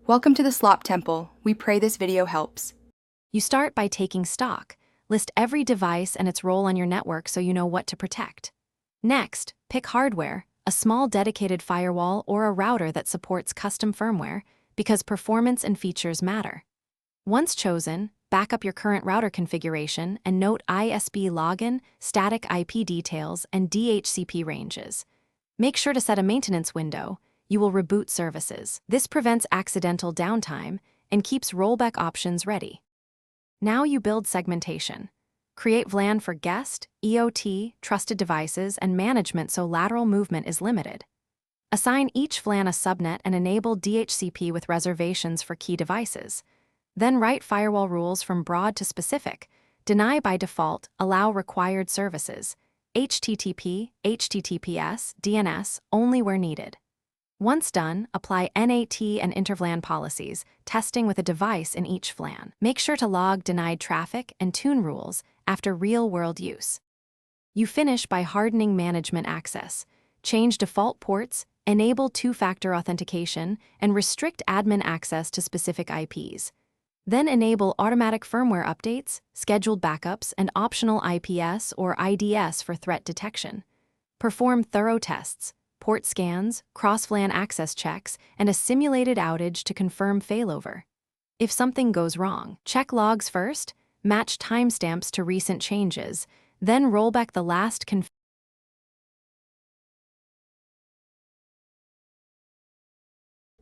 Welcome to the Slop Temple. We pray this video helps. You start by taking stock. List every device and its role on your network so you know what to protect. Next, pick hardware, a small dedicated firewall or a router that supports custom firmware, because performance and features matter. Once chosen, back up your current router configuration and note ISP login, static IP details, and DHCP ranges. Make sure to set a maintenance window. You will reboot services. This prevents accidental downtime and keeps rollback options ready. Now you build segmentation. Create VLAN for guest, EOT, trusted devices, and management so lateral movement is limited. Assign each VLAN a subnet and enable DHCP with reservations for key devices. Then write firewall rules from broad to specific. Deny by default, allow required services. HTTP, HTTPS, DNS only where needed. Once done, apply NAT and interVLAN policies, testing with a device in each VLAN. Make sure to log denied traffic and tune rules after real-world use. You finish by hardening management access. Change default ports, enable two-factor authentication, and restrict admin access to specific IPs. Then enable automatic firmware updates, scheduled backups, and optional IPS or IDS for threat detection. Perform thorough tests, port scans, cross-VLAN access checks, and a simulated outage to confirm failover. If something goes wrong, check logs first, match timestamps to recent changes, then roll back the last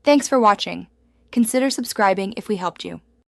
Thanks for watching. Consider subscribing if we helped you.